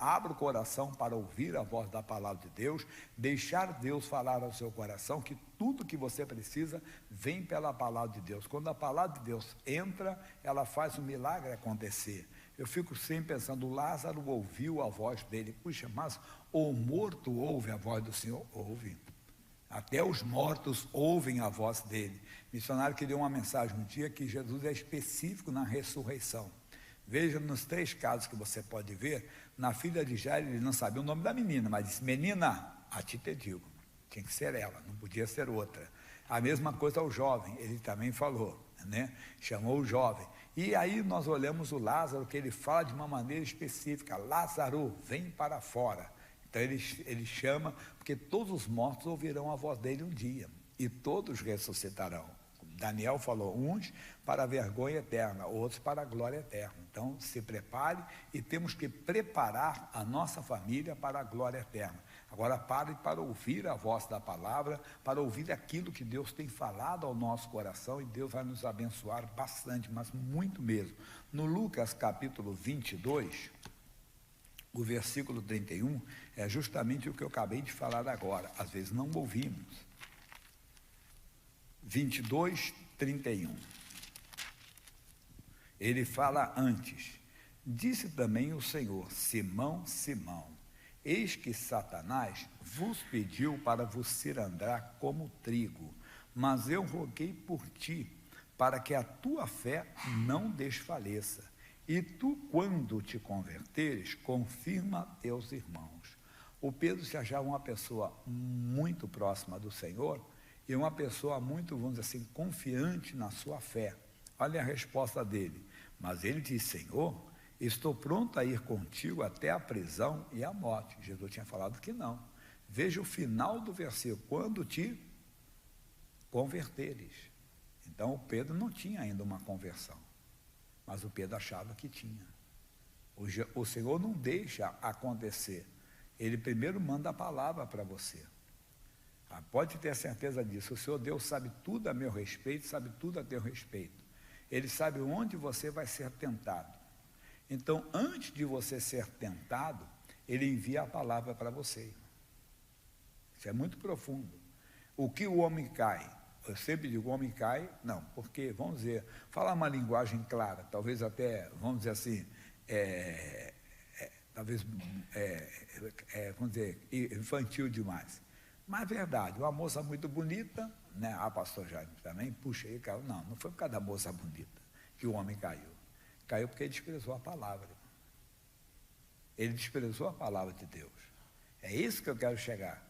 abra o coração para ouvir a voz da palavra de Deus, deixar Deus falar ao seu coração, que tudo que você precisa vem pela palavra de Deus. Quando a palavra de Deus entra, ela faz o milagre acontecer. Eu fico sempre pensando, Lázaro ouviu a voz dele. Puxa, mas o morto ouve a voz do Senhor? Ouve. Até os mortos ouvem a voz dele. O missionário que deu uma mensagem um dia que Jesus é específico na ressurreição. Veja nos 3 casos que você pode ver. Na filha de Jairo, ele não sabia o nome da menina, mas disse: menina, a ti te digo. Tinha que ser ela, não podia ser outra. A mesma coisa ao jovem, ele também falou, né? Chamou o jovem. E aí nós olhamos o Lázaro, que ele fala de uma maneira específica: Lázaro, vem para fora. Então ele chama, porque todos os mortos ouvirão a voz dele um dia, e todos ressuscitarão. Daniel falou, uns para a vergonha eterna, outros para a glória eterna. Então se prepare, e temos que preparar a nossa família para a glória eterna. Agora pare para ouvir a voz da palavra, para ouvir aquilo que Deus tem falado ao nosso coração, e Deus vai nos abençoar bastante, mas muito mesmo. No Lucas capítulo 22, o versículo 31, é justamente o que eu acabei de falar agora. Às vezes não ouvimos. 22, 31. Ele fala antes: disse também o Senhor: Simão, Simão, eis que Satanás vos pediu para vos cirandar como trigo, mas eu roguei por ti, para que a tua fé não desfaleça. E tu, quando te converteres, confirma teus irmãos. O Pedro se achava uma pessoa muito próxima do Senhor, e uma pessoa muito, vamos dizer assim, confiante na sua fé. Olha a resposta dele. Mas ele disse: Senhor, estou pronto a ir contigo até a prisão e a morte. Jesus tinha falado que não. Veja o final do versículo: quando te converteres. Então o Pedro não tinha ainda uma conversão, mas o Pedro achava que tinha. O Senhor não deixa acontecer. Ele primeiro manda a palavra para você. Pode ter certeza disso. O Senhor Deus sabe tudo a meu respeito, sabe tudo a teu respeito. Ele sabe onde você vai ser tentado. Então, antes de você ser tentado, Ele envia a palavra para você. Isso é muito profundo. O que o homem cai? Eu sempre digo, o homem cai, não, porque, vamos dizer, falar uma linguagem clara, talvez até, vamos dizer assim, vamos dizer, infantil demais. Mas é verdade, uma moça muito bonita, né? Pastor Jaime também, puxa, ele caiu. Não, não foi por causa da moça bonita que o homem caiu. Caiu porque ele desprezou a palavra. Ele desprezou a palavra de Deus. É isso que eu quero chegar.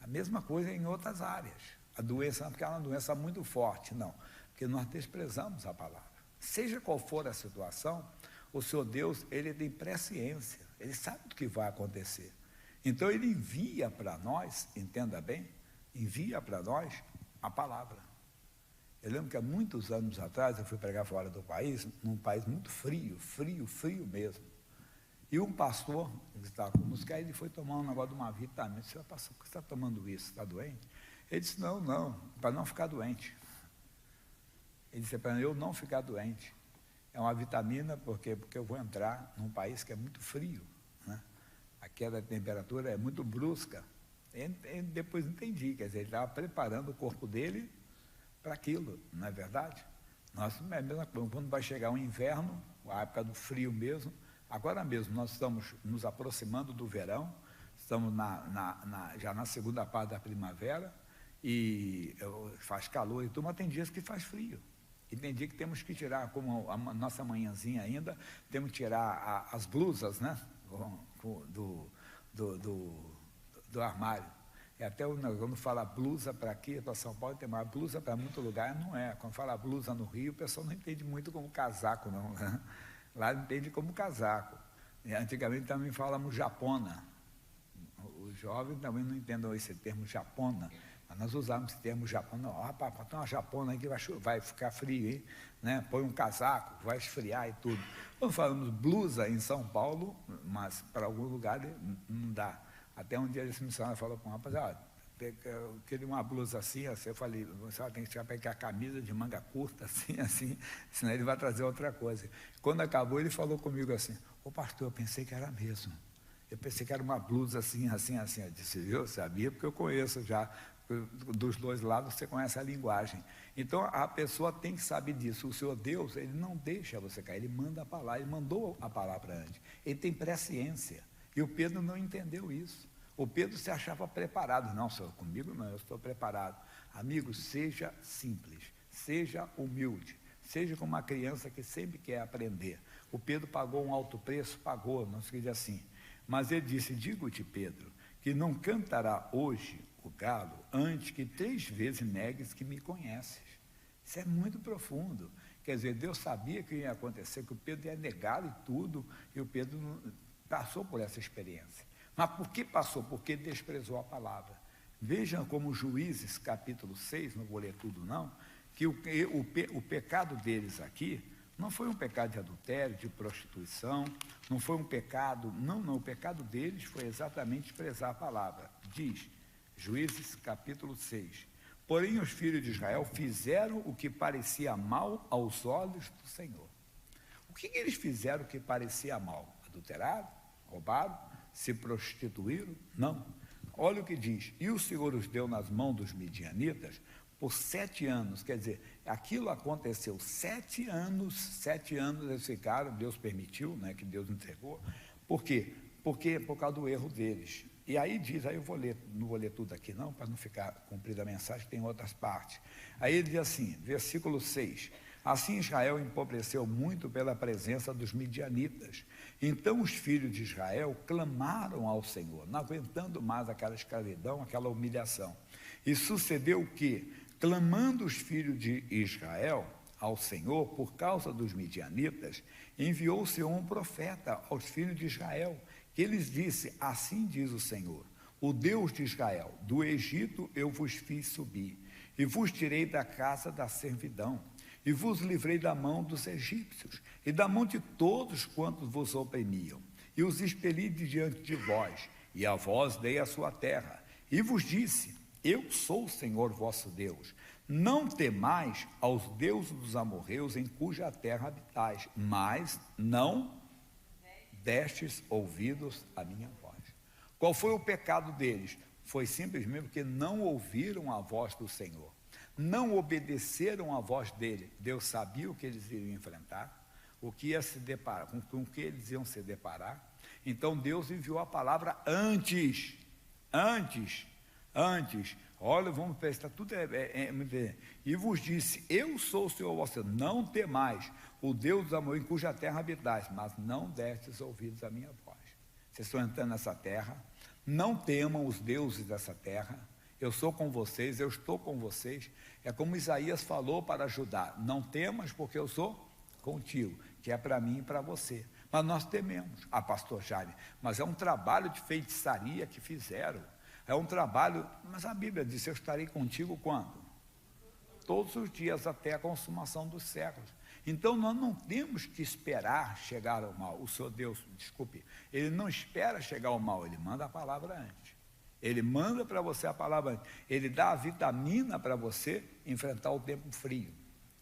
A mesma coisa em outras áreas. A doença, porque é uma doença muito forte, não. Porque nós desprezamos a palavra. Seja qual for a situação, o Senhor Deus, Ele tem presciência. Ele sabe do que vai acontecer. Então Ele envia para nós, entenda bem, envia para nós a palavra. Eu lembro que há muitos anos atrás eu fui pregar fora do país, num país muito frio, frio mesmo. E um pastor que estava conosco, aí ele foi tomar um negócio de uma vitamina. Eu disse: pastor, por que você está tomando isso? Está doente? Ele disse: não, para não ficar doente. Ele disse: para eu não ficar doente. É uma vitamina, porque eu vou entrar num país que é muito frio, né? A queda da temperatura é muito brusca. Depois entendi, quer dizer, ele estava preparando o corpo dele para aquilo, não é verdade? Nós, é a mesma coisa, quando vai chegar o inverno, a época do frio mesmo, agora mesmo nós estamos nos aproximando do verão, estamos já na segunda parte da primavera, e faz calor e tudo, mas tem dias que faz frio. E tem dia que temos que tirar, como a nossa manhãzinha ainda, temos que tirar as blusas, né? Do armário. E até quando fala blusa para aqui, para São Paulo, tem mais blusa para muito lugar, não é. Quando fala blusa no Rio, o pessoal não entende muito como casaco, não. Né? Lá entende como casaco. E antigamente também falamos japona. Os jovens também não entendem esse termo japona. Mas nós usamos esse termo japona. Rapaz, tem uma japona aí que vai ficar frio, hein? Né? Põe um casaco, vai esfriar e tudo. Quando falamos blusa em São Paulo, mas para algum lugar não dá. Até um dia esse missionário falou com o rapaz: eu queria uma blusa assim. Eu falei: você tem que pegar a camisa de manga curta, assim, senão ele vai trazer outra coisa. Quando acabou, ele falou comigo assim: pastor, eu pensei que era mesmo. Eu pensei que era uma blusa assim, assim, assim. Eu disse, eu sabia, porque eu conheço já, dos dois lados você conhece a linguagem. Então, a pessoa tem que saber disso. O Senhor Deus, Ele não deixa você cair, Ele manda a palavra, Ele mandou a palavra antes. Ele tem presciência. E o Pedro não entendeu isso. O Pedro se achava preparado. Não, Senhor, comigo não, eu estou preparado. Amigo, seja simples, seja humilde, seja como uma criança que sempre quer aprender. O Pedro pagou um alto preço, pagou, não se diz assim. Mas ele disse, digo-te, Pedro, que não cantará hoje o galo antes que 3 vezes negues que me conheces. Isso é muito profundo. Quer dizer, Deus sabia que ia acontecer, que o Pedro ia negá-lo e tudo, e o Pedro passou por essa experiência. Mas por que passou? Porque desprezou a palavra. Vejam como Juízes, capítulo 6, não vou ler tudo não, que o pecado deles aqui não foi um pecado de adultério, de prostituição, não foi um pecado, não, o pecado deles foi exatamente desprezar a palavra. Diz, Juízes, capítulo 6, porém os filhos de Israel fizeram o que parecia mal aos olhos do Senhor. O que eles fizeram que parecia mal? Adulteraram? Roubaram? Se prostituíram? Não. Olha o que diz, e o Senhor os deu nas mãos dos midianitas por 7 anos, quer dizer, aquilo aconteceu 7 anos eles ficaram, Deus permitiu, né, que Deus entregou. Por quê? Porque por causa do erro deles. E aí diz, aí eu vou ler, não vou ler tudo aqui não, para não ficar cumprida a mensagem, tem outras partes. Aí ele diz assim, versículo 6, assim Israel empobreceu muito pela presença dos midianitas. Então os filhos de Israel clamaram ao Senhor, não aguentando mais aquela escravidão, aquela humilhação. E sucedeu que, clamando os filhos de Israel ao Senhor por causa dos midianitas, enviou o Senhor um profeta aos filhos de Israel, que lhes disse, assim diz o Senhor, o Deus de Israel, do Egito eu vos fiz subir, e vos tirei da casa da servidão, e vos livrei da mão dos egípcios, e da mão de todos quantos vos oprimiam, e os expeli de diante de vós, e a vós dei a sua terra, e vos disse, eu sou o Senhor vosso Deus, não temais aos deuses dos amorreus em cuja terra habitais, mas não destes ouvidos à minha voz. Qual foi o pecado deles? Foi simplesmente porque não ouviram a voz do Senhor. Não obedeceram à voz dele. Deus sabia o que eles iriam enfrentar, o que ia se deparar, com o que eles iam se deparar. Então Deus enviou a palavra antes. Olha, vamos prestar tudo. E vos disse, eu sou o Senhor vosso, não temais o Deus dos amores em cuja terra habitais, mas não destes ouvidos à minha voz. Vocês estão entrando nessa terra, não temam os deuses dessa terra. Eu sou com vocês, eu estou com vocês. É como Isaías falou para Judá, não temas porque eu sou contigo, que é para mim e para você. Mas nós tememos, pastor Jaime, mas é um trabalho de feitiçaria que fizeram. É um trabalho, mas a Bíblia diz, eu estarei contigo quando? Todos os dias até a consumação dos séculos. Então nós não temos que esperar chegar ao mal. O Senhor Deus, desculpe, Ele não espera chegar ao mal, Ele manda a palavra antes. Ele manda para você a palavra antes. Ele dá a vitamina para você enfrentar o tempo frio.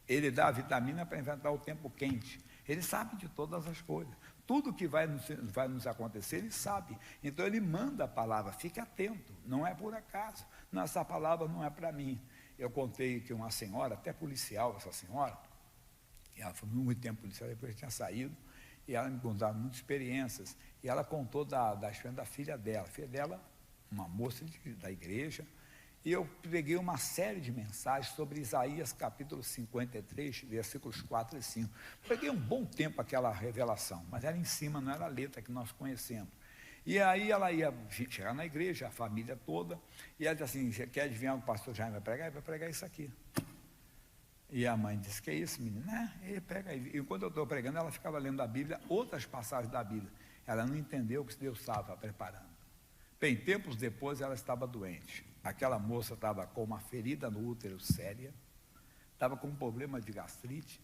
Ele dá a vitamina para enfrentar o tempo quente. Ele sabe de todas as coisas. Tudo que vai nos acontecer, Ele sabe. Então Ele manda a palavra, fique atento, não é por acaso. Não, essa palavra não é para mim. Eu contei que uma senhora, até policial, essa senhora, e ela foi muito tempo policial, depois tinha saído, e ela me contava muitas experiências, e ela contou da experiência da filha dela. A filha dela, uma moça da igreja, e eu peguei uma série de mensagens sobre Isaías capítulo 53, versículos 4 e 5. Peguei um bom tempo aquela revelação, mas era em cima, não era a letra que nós conhecemos. E aí ela ia chegar na igreja, a família toda, e ela disse assim, quer adivinhar o que o pastor Jaime vai pregar? Ele vai pregar isso aqui. E a mãe disse, que é isso, menina? Ele prega. E enquanto eu estou pregando, ela ficava lendo a Bíblia, outras passagens da Bíblia. Ela não entendeu o que Deus estava preparando. Bem, tempos depois ela estava doente. Aquela moça estava com uma ferida no útero séria, estava com um problema de gastrite.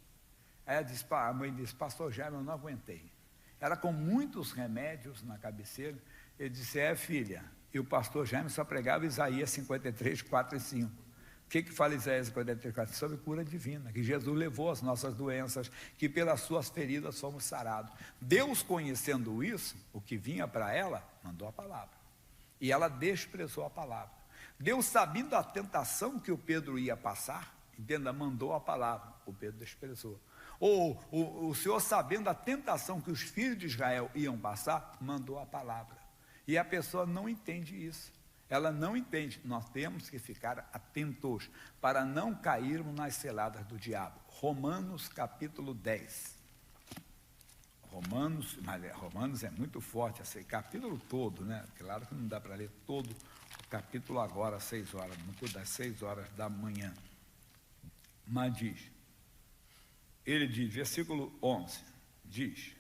Aí a mãe disse, pastor Jaime, eu não aguentei. Ela com muitos remédios na cabeceira. Ele disse, filha, e o pastor Jaime só pregava Isaías 53, 4 e 5. O que fala Isaías 44? Sobre cura divina, que Jesus levou as nossas doenças, que pelas suas feridas fomos sarados. Deus, conhecendo isso, o que vinha para ela, mandou a palavra. E ela desprezou a palavra. Deus, sabendo a tentação que o Pedro ia passar, entenda, mandou a palavra, o Pedro desprezou. Ou o Senhor, sabendo a tentação que os filhos de Israel iam passar, mandou a palavra. E a pessoa não entende isso. Ela não entende. Nós temos que ficar atentos para não cairmos nas ciladas do diabo. Romanos capítulo 10. Romanos é muito forte, esse capítulo todo, né? Claro que não dá para ler todo o capítulo agora, às 6 horas, muito das 6 horas da manhã. Mas ele diz, versículo 11, diz,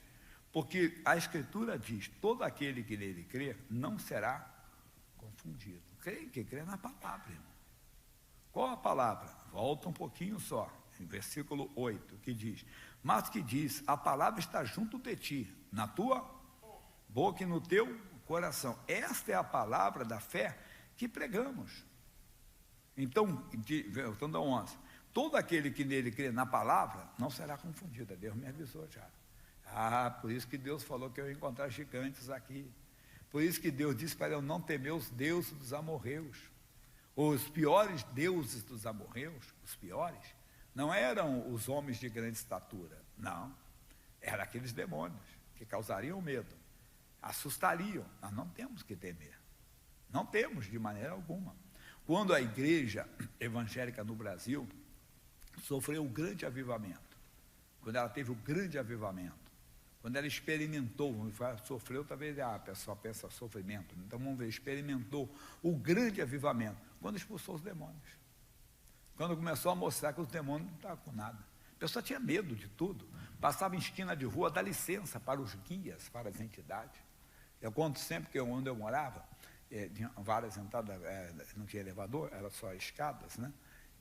porque a Escritura diz, todo aquele que nele crê não será confundido. Creio que crê na palavra, irmão. Qual a palavra? Volta um pouquinho só, em versículo 8, que diz, mas que diz, a palavra está junto de ti, na tua boca e no teu coração. Esta é a palavra da fé que pregamos. Então, voltando ao 11, todo aquele que nele crê na palavra não será confundido. Deus me avisou já. Por isso que Deus falou que eu ia encontrar gigantes aqui. Por isso que Deus disse para eu não temer os deuses dos amorreus. Os piores deuses dos amorreus, os piores, não eram os homens de grande estatura, não. Eram aqueles demônios que causariam medo, assustariam. Nós não temos que temer. Não temos de maneira alguma. Quando a igreja evangélica no Brasil sofreu o grande avivamento, quando ela teve o grande avivamento, quando ela experimentou, sofreu, talvez a pessoa pensa sofrimento, então vamos ver, experimentou o grande avivamento, quando expulsou os demônios. Quando começou a mostrar que os demônios não estavam com nada. A pessoa tinha medo de tudo, passava em esquina de rua, dá licença para os guias, para as entidades. Eu conto sempre que onde eu morava, tinha várias entradas, não tinha elevador, era só escadas, né?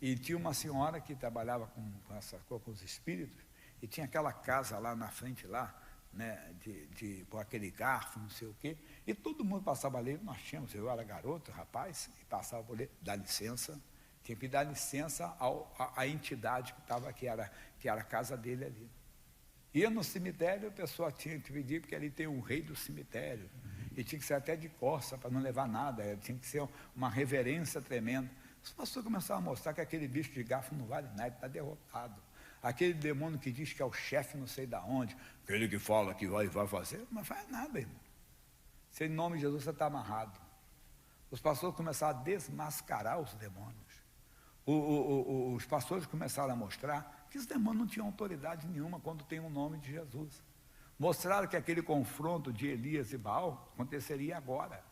E tinha uma senhora que trabalhava com os espíritos, e tinha aquela casa lá na frente, lá, né, com aquele garfo, não sei o quê, e todo mundo passava ali, nós tínhamos, eu era garoto, rapaz, e passava por ali, dá licença, tinha que dar licença à entidade que estava, que era a casa dele ali. Ia no cemitério, a pessoa tinha que pedir, porque ali tem um rei do cemitério, e tinha que ser até de costa, para não levar nada, tinha que ser uma reverência tremenda. Os pastores começaram a mostrar que aquele bicho de garfo não vale nada, está derrotado. Aquele demônio que diz que é o chefe não sei de onde, aquele que fala que vai fazer, não faz nada, irmão. Se em nome de Jesus você está amarrado. Os pastores começaram a desmascarar os demônios. Os pastores começaram a mostrar que os demônios não tinham autoridade nenhuma quando tem o nome de Jesus. Mostraram que aquele confronto de Elias e Baal aconteceria agora.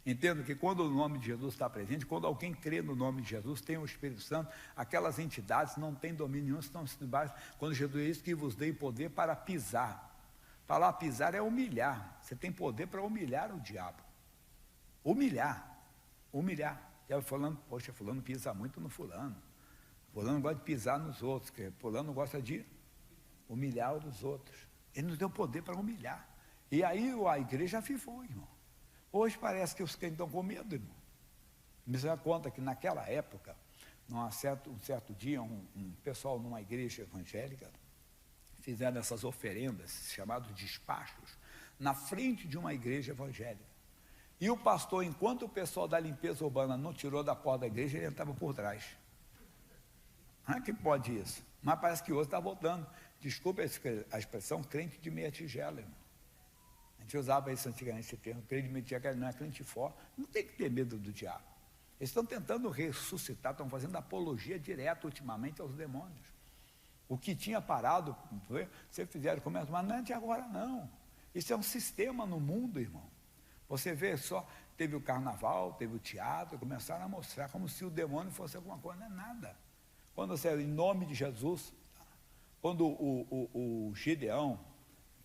Entendo que quando o nome de Jesus está presente, quando alguém crê no nome de Jesus, tem o Espírito Santo, aquelas entidades não têm domínio nenhum, estão debaixo. Quando Jesus diz que vos dei poder para pisar. Falar pisar é humilhar. Você tem poder para humilhar o diabo. Humilhar. E aí falando, poxa, fulano pisa muito no fulano. Fulano gosta de pisar nos outros, porque fulano gosta de humilhar os outros. Ele nos deu poder para humilhar. E aí a igreja afifou, irmão. Hoje parece que os crentes estão com medo, irmão. Me dá conta que naquela época, um certo dia, um pessoal numa igreja evangélica fizeram essas oferendas, chamados despachos, na frente de uma igreja evangélica. E o pastor, enquanto o pessoal da limpeza urbana não tirou da porta da igreja, ele entrava por trás. Que pode isso? Mas parece que hoje está voltando. Desculpa a expressão, crente de meia tigela, irmão. A gente usava isso antigamente, esse termo, crente de meia tigela, não é crente forte. Não tem que ter medo do diabo. Eles estão tentando ressuscitar, estão fazendo apologia direta ultimamente aos demônios. O que tinha parado, vocês fizeram comércio, mas não é de agora não. Isso é um sistema no mundo, irmão. Você vê só, teve o carnaval, teve o teatro, começaram a mostrar como se o demônio fosse alguma coisa, não é nada. Quando você, em nome de Jesus, quando o Gideão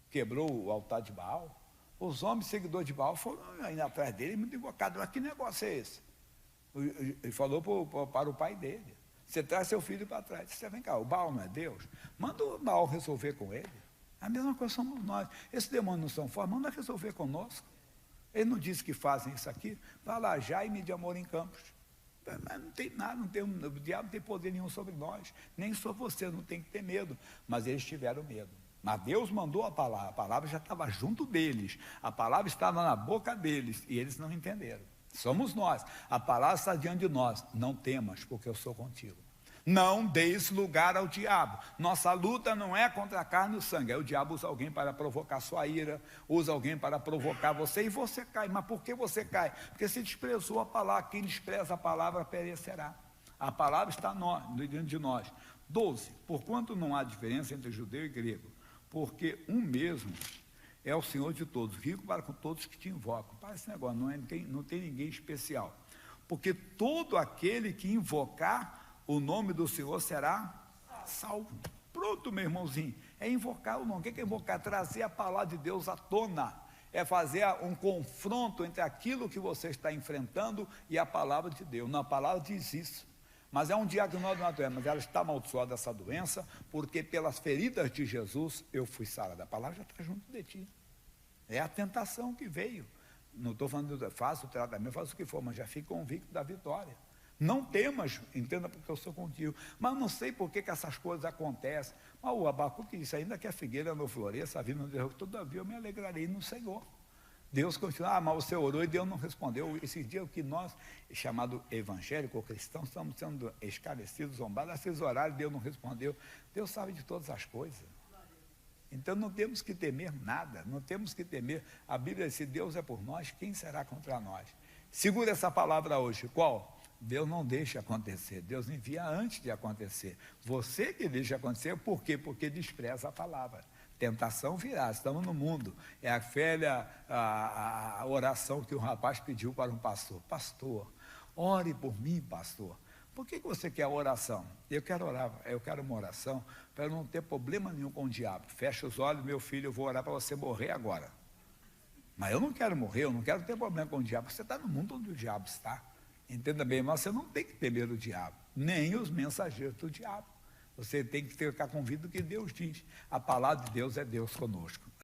quebrou o altar de Baal, os homens seguidores de Baal foram indo atrás dele e me invocaram, mas que negócio é esse? Ele falou para o pai dele, você traz seu filho para trás. Você vem cá, o Baal não é Deus? Manda o Baal resolver com ele. A mesma coisa somos nós. Esses demônios não são fortes, manda resolver conosco. Ele não disse que fazem isso aqui. Vai lá, Jaime de Amorim Campos. Mas não tem nada, o diabo não tem poder nenhum sobre nós, nem sobre você, não tem que ter medo. Mas eles tiveram medo. Mas Deus mandou a palavra já estava junto deles, a palavra estava na boca deles, e eles não entenderam. Somos nós, a palavra está diante de nós. Não temas, porque eu sou contigo. Não deis lugar ao diabo. Nossa luta não é contra a carne e o sangue. Aí o diabo usa alguém para provocar sua ira, usa alguém para provocar você, e você cai. Mas por que você cai? Porque se desprezou a palavra. Quem despreza a palavra perecerá. A palavra está diante de nós. 12. Porquanto não há diferença entre judeu e grego, porque um mesmo é o Senhor de todos, rico para com todos que te invocam. Para esse negócio, não tem ninguém especial. Porque todo aquele que invocar o nome do Senhor será salvo. Pronto, meu irmãozinho. É invocar o nome. O que é invocar? Trazer a palavra de Deus à tona. É fazer um confronto entre aquilo que você está enfrentando e a palavra de Deus. Não, a palavra diz isso. Mas é um diagnóstico de uma doença. Mas ela está amaldiçoada, essa doença, porque pelas feridas de Jesus eu fui sarada. A palavra já está junto de ti. É a tentação que veio. Não estou falando, faça o tratamento, faça o que for, mas já fique convicto da vitória. Não temas, entenda, porque eu sou contigo. Mas não sei por que essas coisas acontecem. Mas o Abacuque disse, ainda que a figueira não floresça, a vida não derruba, todavia eu me alegrarei no Senhor. Deus continua, mas você orou e Deus não respondeu. Esse dia que nós, chamado evangélico ou cristão, estamos sendo escarnecidos, zombados, esses horários Deus não respondeu. Deus sabe de todas as coisas. Então não temos que temer nada, não temos que temer. A Bíblia diz, se Deus é por nós, quem será contra nós? Segura essa palavra hoje, qual? Deus não deixa acontecer, Deus envia antes de acontecer. Você que deixa acontecer, por quê? Porque despreza a palavra. Tentação virá, estamos no mundo. É a velha a oração que um rapaz pediu para um pastor. Pastor, ore por mim, pastor. Por que você quer oração? Eu quero orar, eu quero uma oração para não ter problema nenhum com o diabo. Fecha os olhos, meu filho, eu vou orar para você morrer agora. Mas eu não quero morrer, eu não quero ter problema com o diabo. Você está no mundo onde o diabo está. Entenda bem, mas você não tem que temer o diabo, nem os mensageiros do diabo. Você tem que ficar convicto do que Deus diz. A palavra de Deus é Deus conosco.